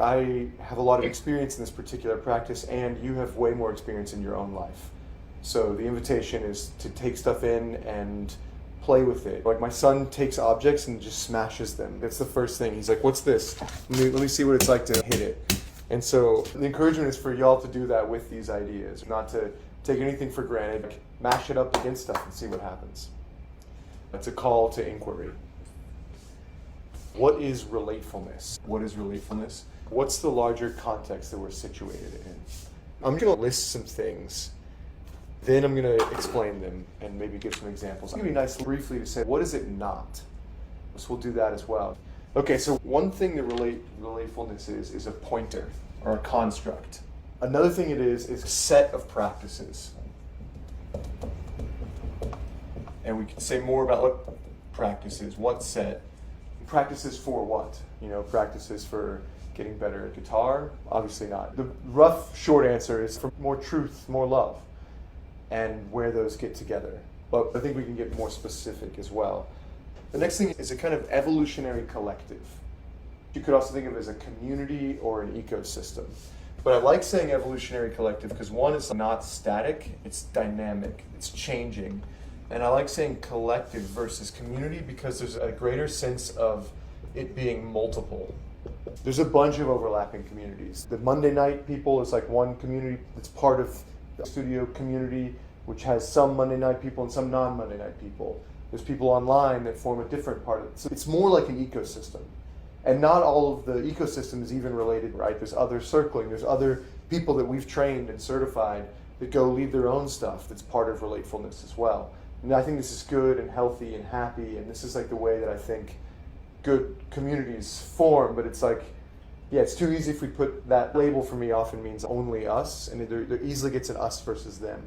I have a lot of experience in this particular practice, and you have way more experience in your own life. So the invitation is to take stuff in and play with it. Like my son takes objects and just smashes them. That's the first thing. He's like, what's this? Let me see what it's like to hit it. And so the encouragement is for y'all to do that with these ideas, not to take anything for granted. Like, mash it up against stuff and see what happens. That's a call to inquiry. What is relatefulness? What is relatefulness? What's the larger context that we're situated in? I'm going to list some things. Then I'm going to explain them and maybe give some examples. It's going to be nice briefly to say, what is it not? So we'll do that as well. Okay, so one thing that relatefulness is a pointer or a construct. Another thing it is a set of practices. And we can say more about what practices, what set. Practices for what? Practices for getting better at guitar? Obviously not. The rough, short answer is for more truth, more love, and where those get together. But I think we can get more specific as well. The next thing is a kind of evolutionary collective. You could also think of it as a community or an ecosystem. But I like saying evolutionary collective because one is not static, it's dynamic, it's changing. And I like saying collective versus community because there's a greater sense of it being multiple. There's a bunch of overlapping communities. The Monday night people is like one community that's part of the studio community, which has some Monday night people and some non-Monday night people. There's people online that form a different part of it. So it's more like an ecosystem. And not all of the ecosystem is even related, right? There's other circling, there's other people that we've trained and certified that go lead their own stuff that's part of relatefulness as well. And I think this is good and healthy and happy, and this is like the way that I think good communities form, but it's like, yeah, it's too easy if we put that label. For me often means only us, and there easily gets an us versus them.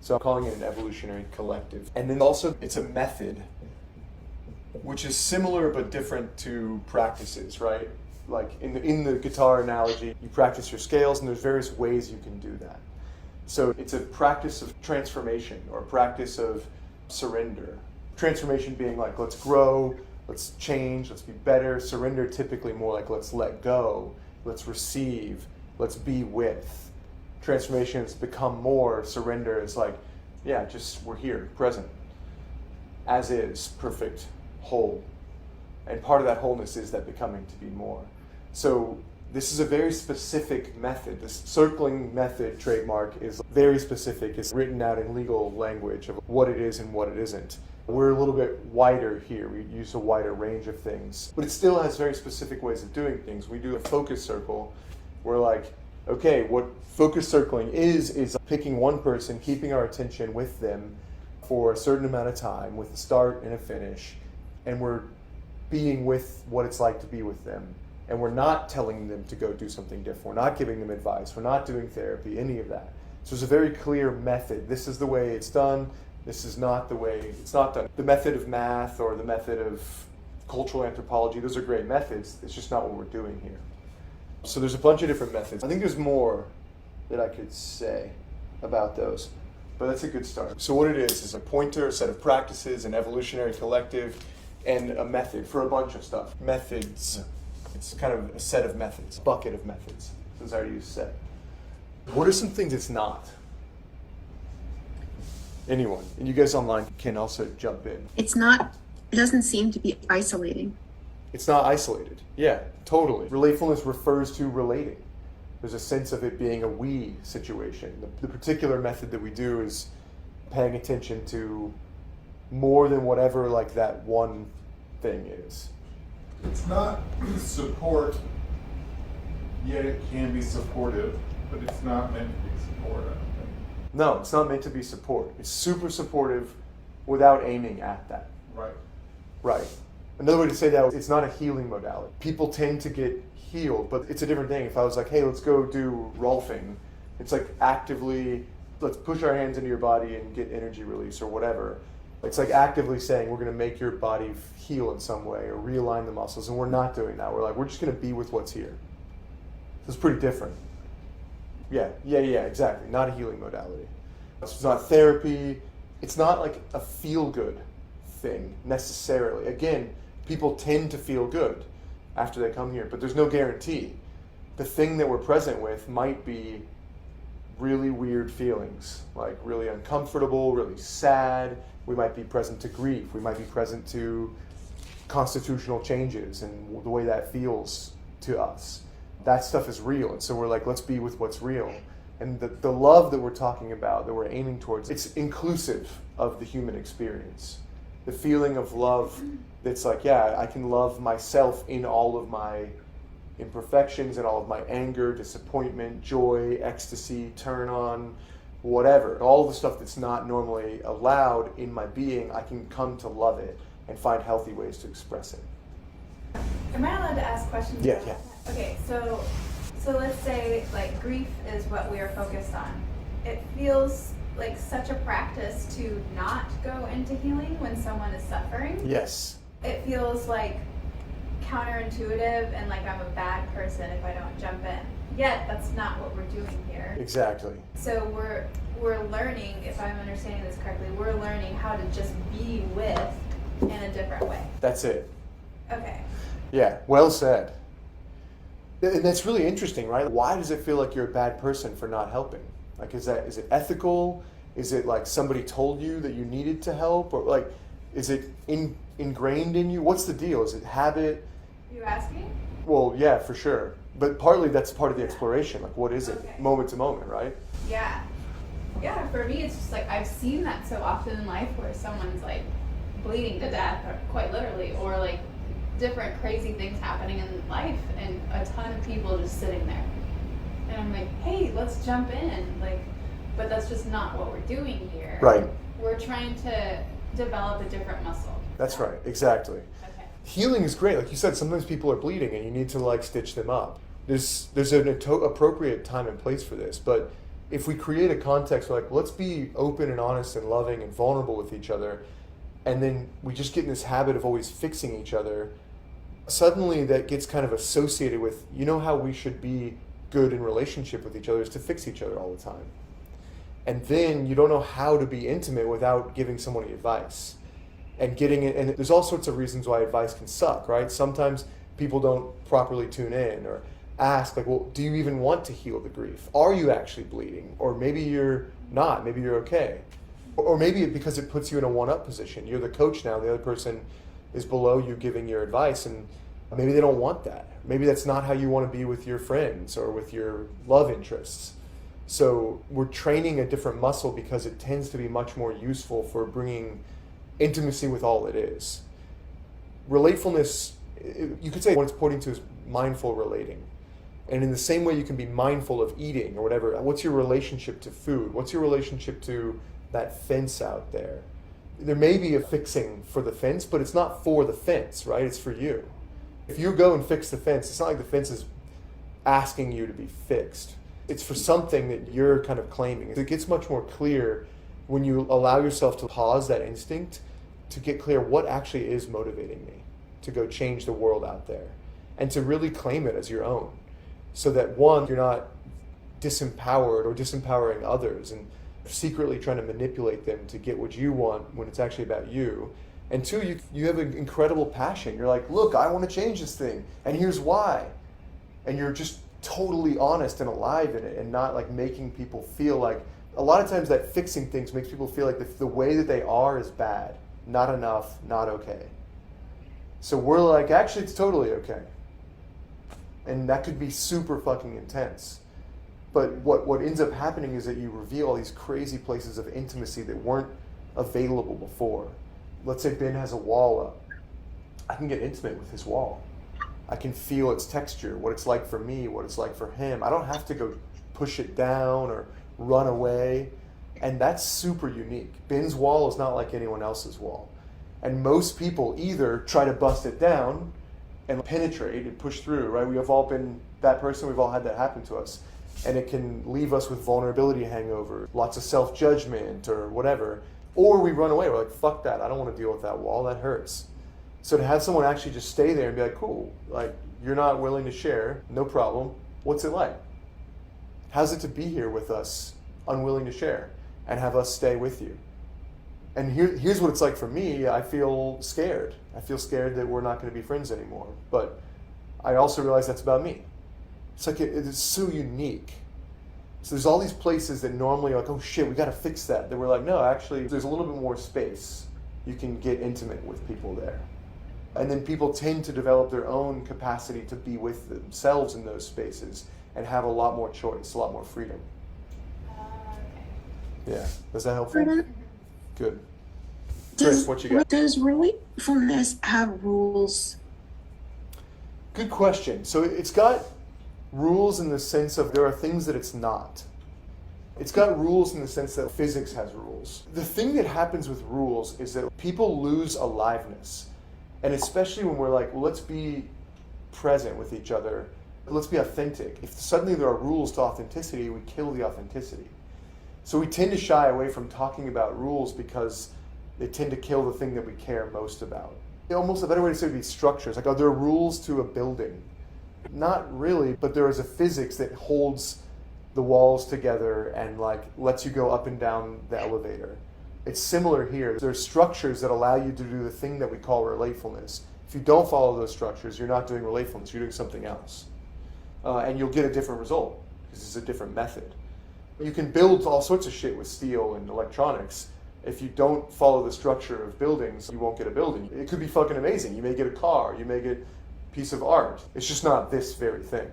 So I'm calling it an evolutionary collective. And then also it's a method, which is similar but different to practices, right? Like in the guitar analogy, you practice your scales, and there's various ways you can do that. So it's a practice of transformation or a practice of surrender. Transformation being like, let's grow, let's change, let's be better. Surrender typically more like, let's let go, let's receive, let's be with. Transformation is become more. Surrender is like, yeah, just we're here, present, as is, perfect, whole. And part of that wholeness is that becoming to be more. So this is a very specific method. This circling method trademark is very specific. It's written out in legal language of what it is and what it isn't. We're a little bit wider here. We use a wider range of things. But it still has very specific ways of doing things. We do a focus circle. We're like, okay, what focus circling is picking one person, keeping our attention with them for a certain amount of time with a start and a finish. And we're being with what it's like to be with them. And we're not telling them to go do something different. We're not giving them advice. We're not doing therapy, any of that. So it's a very clear method. This is the way it's done. This is not the way it's not done. The method of math or the method of cultural anthropology, those are great methods. It's just not what we're doing here. So there's a bunch of different methods. I think there's more that I could say about those, but that's a good start. So what it is a pointer, a set of practices, an evolutionary collective, and a method for a bunch of stuff. Methods. It's kind of a set of methods, bucket of methods, since I already used set. What are some things it's not? Anyone, and you guys online can also jump in. It doesn't seem to be isolating. It's not isolated. Yeah, totally. Relatefulness refers to relating. There's a sense of it being a we situation. The particular method that we do is paying attention to more than whatever like that one thing is. It's not support, yet it can be supportive, but it's not meant to be support, I don't think. No, it's not meant to be support. It's super supportive without aiming at that. Right. Right. Another way to say that is it's not a healing modality. People tend to get healed, but it's a different thing. If I was like, hey, let's go do Rolfing, it's like actively, let's push our hands into your body and get energy release or whatever. It's like actively saying we're going to make your body heal in some way or realign the muscles, and we're not doing that. We're like, we're just going to be with what's here. It's pretty different. Yeah, exactly. Not a healing modality. It's not therapy. It's not like a feel-good thing necessarily. Again, people tend to feel good after they come here, but there's no guarantee. the thing that we're present with might be really weird feelings, like really uncomfortable, really sad. We might be present to grief. We might be present to constitutional changes and the way that feels to us. That stuff is real. And so we're like, let's be with what's real. And the love that we're talking about, that we're aiming towards, it's inclusive of the human experience. The feeling of love that's like, yeah, I can love myself in all of my imperfections and all of my anger, disappointment, joy, ecstasy, turn on, whatever. All the stuff that's not normally allowed in my being, I can come to love it and find healthy ways to express it. Am I allowed to ask questions? Yeah, about yeah. that? Okay, so let's say like grief is what we are focused on. It feels like such a practice to not go into healing when someone is suffering. Yes. It feels like counterintuitive and like I'm a bad person if I don't jump in. Yet that's not what we're doing here. Exactly. So we're learning, if I'm understanding this correctly, we're learning how to just be with in a different way. That's it. Okay. Yeah, well said. And that's really interesting, right? Why does it feel like you're a bad person for not helping? Like, is it ethical? Is it like somebody told you that you needed to help? Or like, is it ingrained in you? What's the deal? Is it habit? You asking? Well, yeah, for sure. But partly that's part of the exploration. Like, what is it? Okay. Moment to moment, right? Yeah. Yeah, for me, it's just like I've seen that so often in life where someone's like bleeding to death, or quite literally, or like different crazy things happening in life, and a ton of people just sitting there. And I'm like, hey, let's jump in. Like, but that's just not what we're doing here. Right. We're trying to develop a different muscle. That's right. Exactly. Okay. Healing is great. Like you said, sometimes people are bleeding and you need to like stitch them up. There's an appropriate time and place for this. But if we create a context where like, let's be open and honest and loving and vulnerable with each other, and then we just get in this habit of always fixing each other, suddenly that gets kind of associated with, you know how we should be good in relationship with each other is to fix each other all the time. And then you don't know how to be intimate without giving someone advice. And getting it, and there's all sorts of reasons why advice can suck, right? Sometimes people don't properly tune in or ask, like, well, do you even want to heal the grief? Are you actually bleeding? Or maybe you're not, maybe you're okay. Or maybe because it puts you in a one-up position. You're the coach now, the other person is below you giving your advice, and maybe they don't want that. Maybe that's not how you want to be with your friends or with your love interests. So we're training a different muscle because it tends to be much more useful for bringing intimacy with all it is. Relatefulness, you could say what it's pointing to is mindful relating. And in the same way you can be mindful of eating or whatever, what's your relationship to food? What's your relationship to that fence out there? There may be a fixing for the fence, but it's not for the fence, right? It's for you. If you go and fix the fence, it's not like the fence is asking you to be fixed. It's for something that you're kind of claiming. It gets much more clear when you allow yourself to pause that instinct to get clear what actually is motivating me to go change the world out there and to really claim it as your own. So that one, you're not disempowered or disempowering others and secretly trying to manipulate them to get what you want when it's actually about you. And two, you have an incredible passion. You're like, look, I want to change this thing, and here's why. And you're just totally honest and alive in it and not like making people feel like, a lot of times that fixing things makes people feel like the way that they are is bad, not enough, not okay. So we're like, actually, it's totally okay. And that could be super fucking intense. But what ends up happening is that you reveal all these crazy places of intimacy that weren't available before. Let's say Ben has a wall up. I can get intimate with his wall. I can feel its texture, what it's like for me, what it's like for him. I don't have to go push it down or run away. And that's super unique. Ben's wall is not like anyone else's wall. And most people either try to bust it down and penetrate and push through, right? We have all been that person, we've all had that happen to us. And it can leave us with vulnerability hangover, lots of self-judgment or whatever. Or we run away, we're like, fuck that, I don't want to deal with that wall, that hurts. So to have someone actually just stay there and be like, cool, like, you're not willing to share, no problem, what's it like? How's it to be here with us, unwilling to share, and have us stay with you? And here's what it's like for me. I feel scared. I feel scared that we're not going to be friends anymore. But I also realize that's about me. It's like it's so unique. So there's all these places that normally are like, oh shit, we got to fix that. That we're like, no, actually, there's a little bit more space. You can get intimate with people there. And then people tend to develop their own capacity to be with themselves in those spaces and have a lot more choice, a lot more freedom. Okay. Yeah. Is that helpful? Jordan, Good. Chris, what you got? Does relatefulness have rules? Good question. So it's got rules in the sense of there are things that it's not. It's got rules in the sense that physics has rules. The thing that happens with rules is that people lose aliveness. And especially when we're like, well, let's be present with each other. Let's be authentic. If suddenly there are rules to authenticity, we kill the authenticity. So we tend to shy away from talking about rules because they tend to kill the thing that we care most about. Almost a better way to say it would be structures. Like, are there rules to a building? Not really, but there is a physics that holds the walls together and like lets you go up and down the elevator. It's similar here. There's structures that allow you to do the thing that we call relatefulness. If you don't follow those structures, you're not doing relatefulness, you're doing something else. And you'll get a different result because it's a different method. You can build all sorts of shit with steel and electronics. If you don't follow the structure of buildings, you won't get a building. It could be fucking amazing. You may get a car, you may get a piece of art. It's just not this very thing.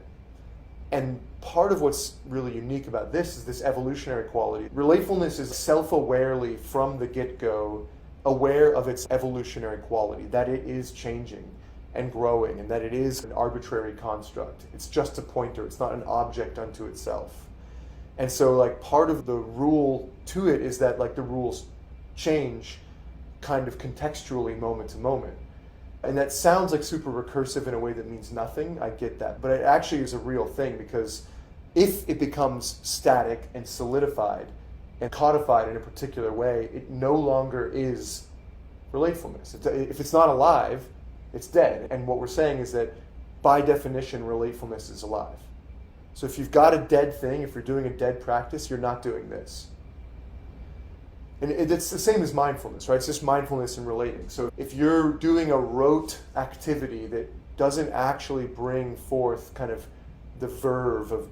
And part of what's really unique about this is this evolutionary quality. Relatefulness is self-awarely from the get-go aware of its evolutionary quality, that it is changing and growing and that it is an arbitrary construct. It's just a pointer. It's not an object unto itself. And so like part of the rule to it is that like the rules change kind of contextually moment to moment. And that sounds like super recursive in a way that means nothing. I get that. But it actually is a real thing because if it becomes static and solidified and codified in a particular way, it no longer is relatefulness. If it's not alive, it's dead. And what we're saying is that by definition, relatefulness is alive. So if you've got a dead thing, if you're doing a dead practice, you're not doing this. And it's the same as mindfulness, right? It's just mindfulness and relating. So if you're doing a rote activity that doesn't actually bring forth kind of the verve of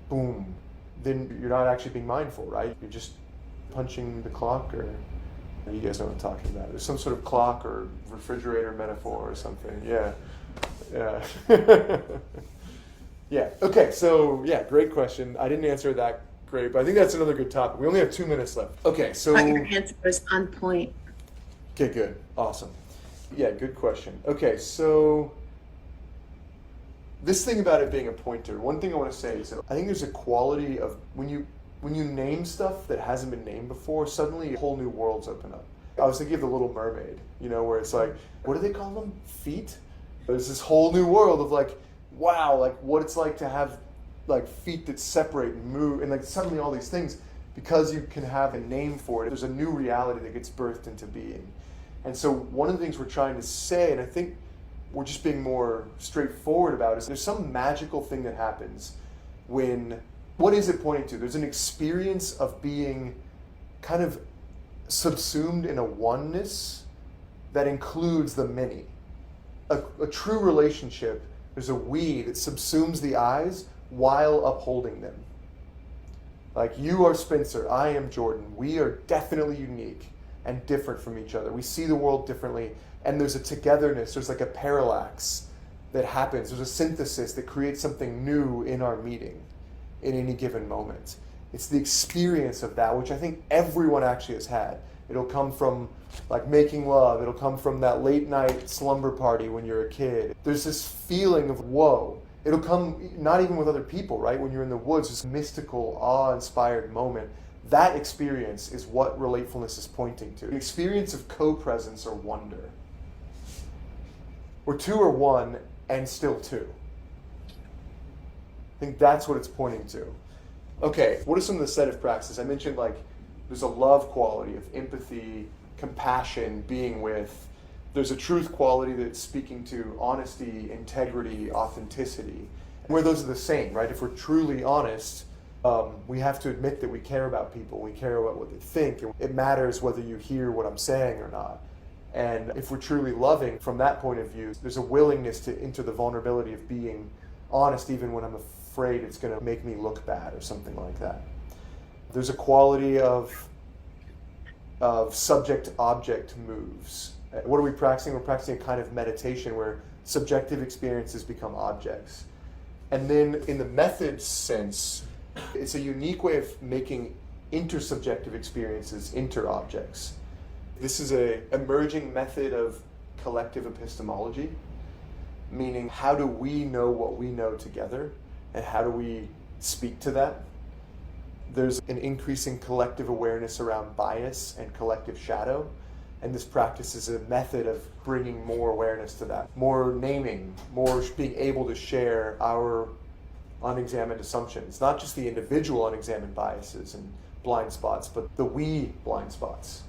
boom, then you're not actually being mindful, right? You're just punching the clock, or you guys know what I'm talking about. There's some sort of clock or refrigerator metaphor or something. Yeah. Yeah. Yeah. Okay. So yeah, great question. I didn't answer that great, but I think that's another good topic. We only have 2 minutes left. Okay. So Your answer was on point. okay, good. Awesome. Yeah, good question. Okay, so this thing about it being a pointer, one thing I want to say is that I think there's a quality of when you name stuff that hasn't been named before, suddenly whole new worlds open up. I was thinking of The Little Mermaid, you know, where it's like, what do they call them? Feet? There's this whole new world of like, wow, like what it's like to have like feet that separate and move, and like suddenly all these things, because you can have a name for it, there's a new reality that gets birthed into being. And so one of the things we're trying to say, and I think we're just being more straightforward about, is there's some magical thing that happens when, what is it pointing to? There's an experience of being kind of subsumed in a oneness that includes the many. A true relationship, there's a we that subsumes the I's while upholding them. Like, you are Spencer, I am Jordan. We are definitely unique and different from each other. We see the world differently, and there's a togetherness, there's like a parallax that happens. There's a synthesis that creates something new in our meeting in any given moment. It's the experience of that, which I think everyone actually has had. It'll come from like making love. It'll come from that late night slumber party when you're a kid. There's this feeling of whoa. It'll come not even with other people, right? When you're in the woods, this mystical, awe-inspired moment. That experience is what relatefulness is pointing to. An experience of co-presence or wonder. Where two are one and still two. I think that's what it's pointing to. Okay, what are some of the set of practices? I mentioned like there's a love quality of empathy, compassion, being with. There's a truth quality that's speaking to honesty, integrity, authenticity. Where those are the same, right? If we're truly honest, we have to admit that we care about people, we care about what they think, and it matters whether you hear what I'm saying or not. And if we're truly loving, from that point of view, there's a willingness to enter the vulnerability of being honest even when I'm afraid it's going to make me look bad or something like that. There's a quality of subject-object moves. What are we practicing? We're practicing a kind of meditation where subjective experiences become objects. And then in the methods sense, it's a unique way of making intersubjective experiences inter-objects. This is an emerging method of collective epistemology, meaning how do we know what we know together, and how do we speak to that? There's an increasing collective awareness around bias and collective shadow, and this practice is a method of bringing more awareness to that, more naming, more being able to share our unexamined assumptions, not just the individual unexamined biases and blind spots, but the we blind spots.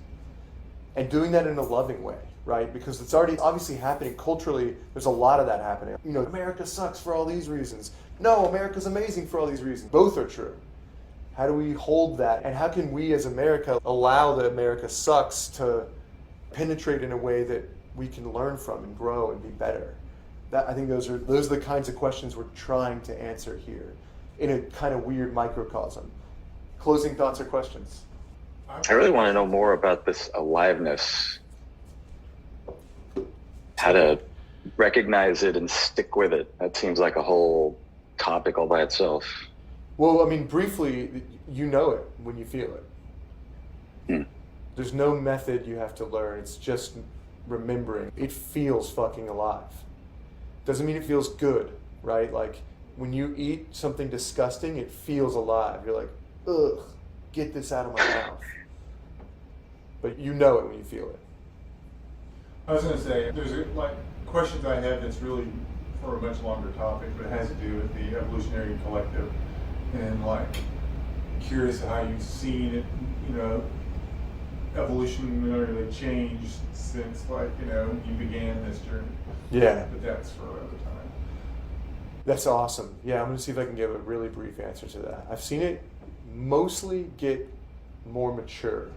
And doing that in a loving way, right? Because it's already obviously happening culturally. There's a lot of that happening. You know, America sucks for all these reasons. No, America's amazing for all these reasons. Both are true. How do we hold that? And how can we as America allow the America sucks to penetrate in a way that we can learn from and grow and be better? That, I think those are the kinds of questions we're trying to answer here in a kind of weird microcosm. Closing thoughts or questions? I really want to know more about this aliveness. How to recognize it and stick with it. That seems like a whole topic all by itself. Well, I mean, briefly, you know it when you feel it. There's no method you have to learn. It's just remembering. It feels fucking alive. Doesn't mean it feels good, right? Like, when you eat something disgusting, it feels alive. You're like, ugh, get this out of my mouth. But you know it when you feel it. I was going to say, there's questions I have that's really for a much longer topic, but it has to do with the evolutionary collective, and curious how you've seen it, evolutionarily changed since you began this journey. Yeah. But that's for another time. That's awesome. Yeah, I'm going to see if I can give a really brief answer to that. I've seen it mostly get more mature.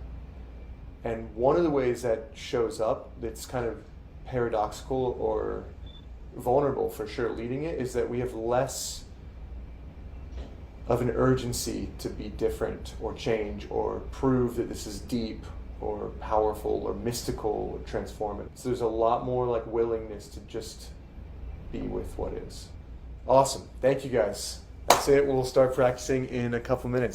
And one of the ways that shows up that's kind of paradoxical or vulnerable for sure leading it is that we have less of an urgency to be different or change or prove that this is deep or powerful or mystical or transformative. So there's a lot more willingness to just be with what is. Awesome. Thank you guys. That's it. We'll start practicing in a couple minutes.